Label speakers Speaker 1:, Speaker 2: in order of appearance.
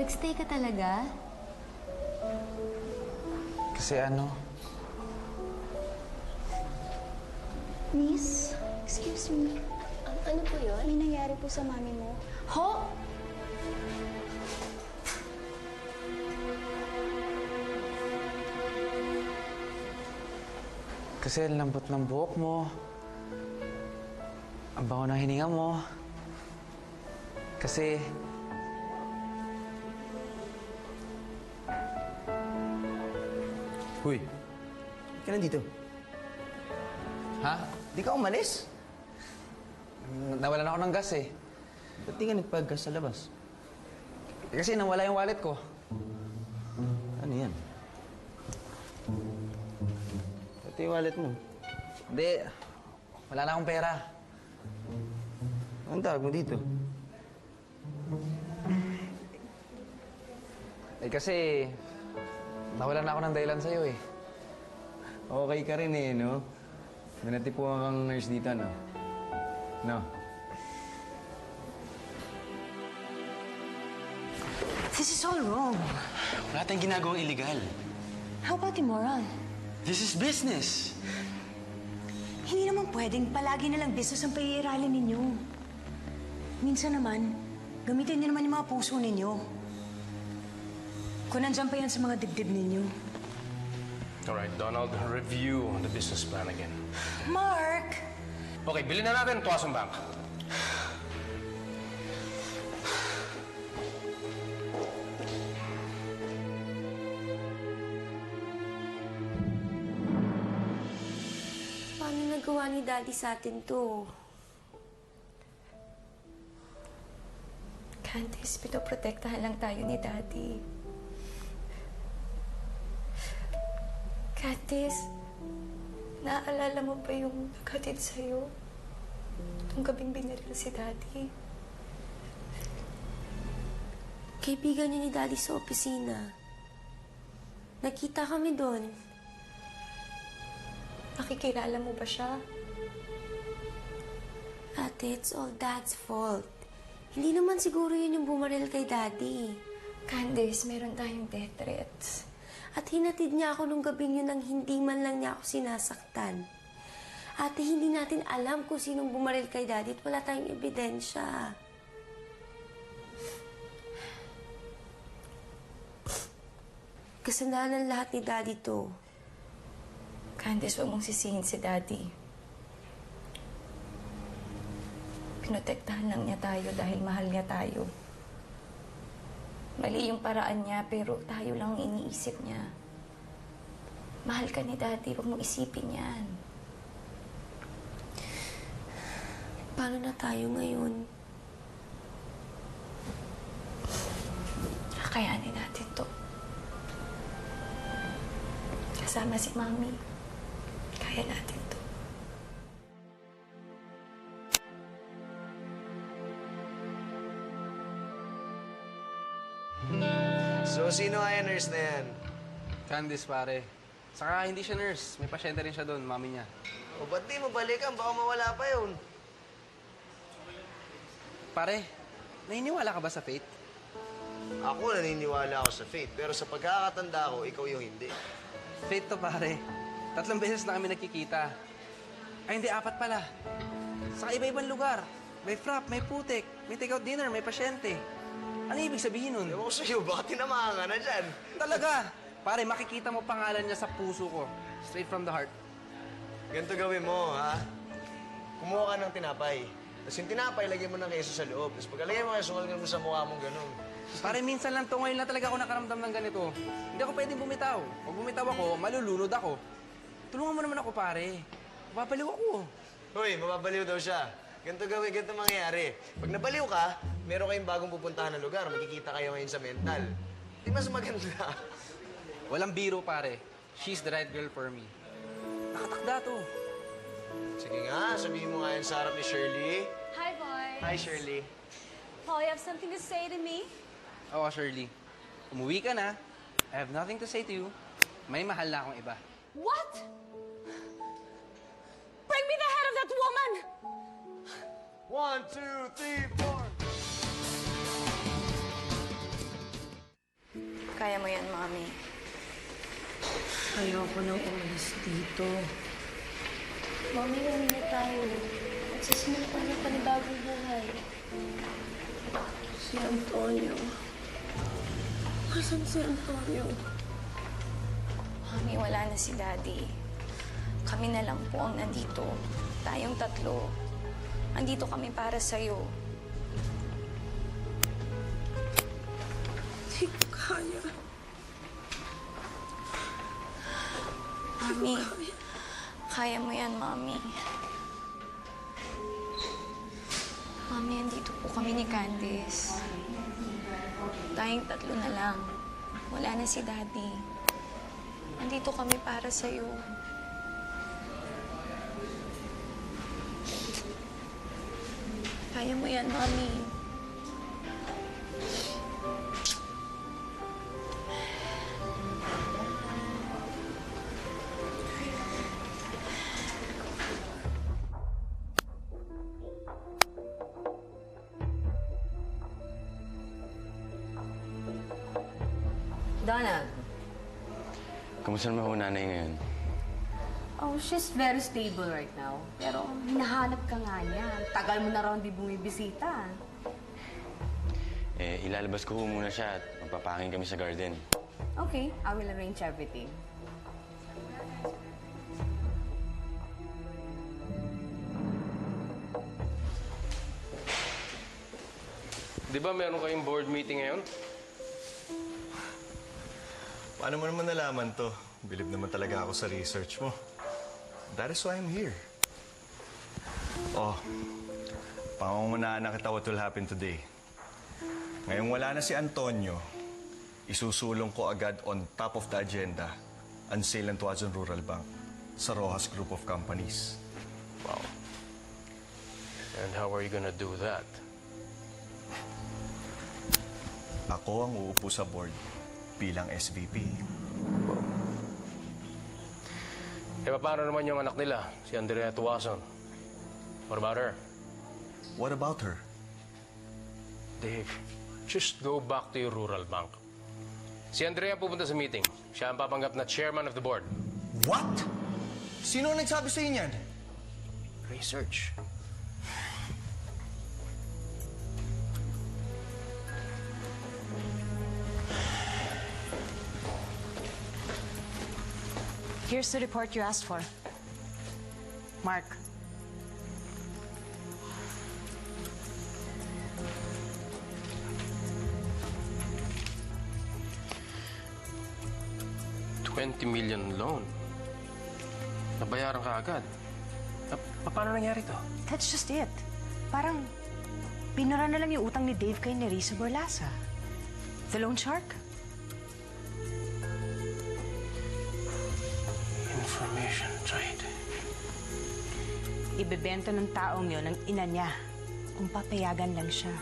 Speaker 1: Nagstay ka talaga?
Speaker 2: Kasi ano?
Speaker 3: Miss, excuse me.
Speaker 1: Ano po yun?
Speaker 3: May nangyari po sa mami mo.
Speaker 1: Ho?
Speaker 2: Kasi ang lambot ng buhok mo. Ang bango ng hininga mo. Kasi...
Speaker 4: Huy, ka nandito?
Speaker 2: Ha?
Speaker 4: Di ka umalis?
Speaker 2: Nawalan ako ng gas eh.
Speaker 4: Ba't di ka nagpagkas sa labas?
Speaker 2: Kasi nawala yung wallet ko.
Speaker 4: Ano yan? Ito yung wallet mo.
Speaker 2: Hindi. Wala na akong pera.
Speaker 4: Ang tawag mo dito?
Speaker 2: Eh kasi... Nawalan na ako ng dahilan sa'yo eh.
Speaker 4: Okay ka rin eh, no? May natipuan kang nurse dito, no? No?
Speaker 5: This is all wrong.
Speaker 6: Wala tayong ginagawang illegal.
Speaker 5: How about immoral?
Speaker 6: This is business.
Speaker 5: Hindi naman pwedeng palagi na lang business ang pag-iiralin ninyo. Minsan naman, gamitin niyo naman yung mga puso ninyo. Kung nandyan pa yan sa mga dibdib ninyo.
Speaker 7: All right, Donald, review the business plan again.
Speaker 5: Mark!
Speaker 7: Okay, bilhin na natin ang Tuwasong Bank.
Speaker 1: Paano nagawa ni Daddy sa atin to?
Speaker 3: Candice, pinoprotektahan lang tayo ni Daddy. Candice, naaalala mo ba yung naghatid sa'yo? Nung gabing binaril si Daddy.
Speaker 1: Kaibigan niya ni Daddy sa opisina. Nakita kami doon.
Speaker 3: Nakikilala mo ba siya?
Speaker 1: Ate, it's all Dad's fault. Hindi naman siguro yun yung bumaril kay Daddy.
Speaker 3: Candice, meron tayong death threats.
Speaker 1: At hinatid niya ako nung gabing yun nang hindi man lang niya ako sinasaktan. Ate, hindi natin alam kung sinong bumaril kay Daddy at wala tayong ebidensya. Kasalanan lahat ni Daddy to.
Speaker 3: Candice, huwag mong sisihin si Daddy. Pinotektahan lang niya tayo dahil mahal niya tayo. Mali yung paraan niya, pero tayo lang ang iniisip niya. Mahal ka ni Daddy, huwag mong isipin yan.
Speaker 1: Paano na tayo ngayon?
Speaker 3: Kakayanin natin to. Kasama si Mami. Kaya natin to.
Speaker 8: So, sino nga yung nurse na yan?
Speaker 2: Candice, pare. Saka hindi siya nurse. May pasyente rin siya doon, mami niya.
Speaker 8: O, ba't di mo balikan? Baka mawala pa yun.
Speaker 2: Pare, naniniwala ka ba sa fate?
Speaker 8: Ako naniniwala ako sa fate, pero sa pagkakatanda ko, ikaw yung hindi.
Speaker 2: Fate to, pare. 3 beses na kami nagkikita. Ay, hindi, 4 pala. Saka iba-ibang lugar. May frap, may putik, may take-out dinner, may pasyente. Ano ibig sabihin nun?
Speaker 8: Ewan ko sa'yo, baka tinamaan ka na dyan.
Speaker 2: Talaga! Pare, makikita mo pangalan niya sa puso ko. Straight from the heart.
Speaker 8: Ganito gawin mo, ha? Kumuha ka ng tinapay. Tapos yung tinapay, lagyan mo ng keso sa loob. Tapos pagkalagyan mo, sumalgan mo sa mukha mong ganun.
Speaker 2: Pare, minsan lang to. Ngayon lang talaga ako nakaramdam ng ganito. Hindi ako pwedeng bumitaw. Pag bumitaw ako, malulunod ako. Tulungan mo naman ako, pare. Mababaliw ako.
Speaker 8: Hoy, mababaliw daw siya. Ganito gawin, ganito mangyayari. Pag nabaliw ka, meron kayong bagong pupuntahan na lugar. Magkikita kayo ngayon sa mental. Di mas maganda.
Speaker 2: Walang biro, pare. She's the right girl for me. Nakatakda to.
Speaker 8: Sige nga, sabihin mo nga yan sa harap ni Shirley.
Speaker 9: Hi, boys.
Speaker 8: Hi, Shirley.
Speaker 9: Paul, you have something to say to me?
Speaker 2: Oo, Shirley. Umuwi ka na. I have nothing to say to you. May mahal na akong iba.
Speaker 9: What? Bring me the head of that woman!
Speaker 8: 1, 2, 3, 4.
Speaker 3: Kaya mo yan, Mami.
Speaker 1: Ayoko nang umalis dito. Mami, uwi na tayo. Magsisimula pa ng panibagong buhay. Si Antonio. Asan si Antonio?
Speaker 3: Mami, wala na si Daddy. Kami na lang po ang nandito. Tayong tatlo. Andito kami para sa'yo.
Speaker 1: Hindi ko kaya.
Speaker 3: Mami, kaya mo yan, Mami. Mami, andito po kami ni Candice. Tayong tatlo na lang. Wala na si Daddy. Andito kami para sa'yo. Kaya mo yan, Mami.
Speaker 10: Donald.
Speaker 6: Kamusta naman ho nanay ngayon?
Speaker 10: Oh, she's very stable right now. Pero hinahanap ka nga niya. Tagal mo na raw hindi bumibisita.
Speaker 6: Ilalabas ko ho muna siya at magpapaking kami sa garden.
Speaker 10: Okay, I will arrange everything.
Speaker 7: Di ba meron kayong board meeting ngayon?
Speaker 8: Paano mo naman nalaman to? Bilib naman talaga ako sa research mo. That is why I'm here. Oh, pangungunahan na kita what will happen today. Ngayong wala na si Antonio, isusulong ko agad on top of the agenda ang sale ng Tuazon Rural Bank sa Rojas Group of Companies.
Speaker 7: Wow. And how are you gonna do that?
Speaker 8: Ako ang uupo sa board bilang SVP.
Speaker 7: Paano naman yung anak nila, si Andrea Tuazon? What about her?
Speaker 8: What about her?
Speaker 7: Dave, just go back to your rural bank. Si Andrea pupunta sa meeting. Siya ang papanggap na chairman of the board.
Speaker 8: What? Sino ang nagsabi sa'yo niyan?
Speaker 7: Research.
Speaker 5: Here's the report you asked for. Mark.
Speaker 7: $20 million loan. Nabayaran ka agad. Paano nangyari to?
Speaker 5: That's just it. Parang binara na lang yung utang ni Dave kay Nerissa Borlasa. The loan shark?
Speaker 7: Information trade.
Speaker 5: Ibebenta ng taong yun ng ina niya kung papayagan lang siya.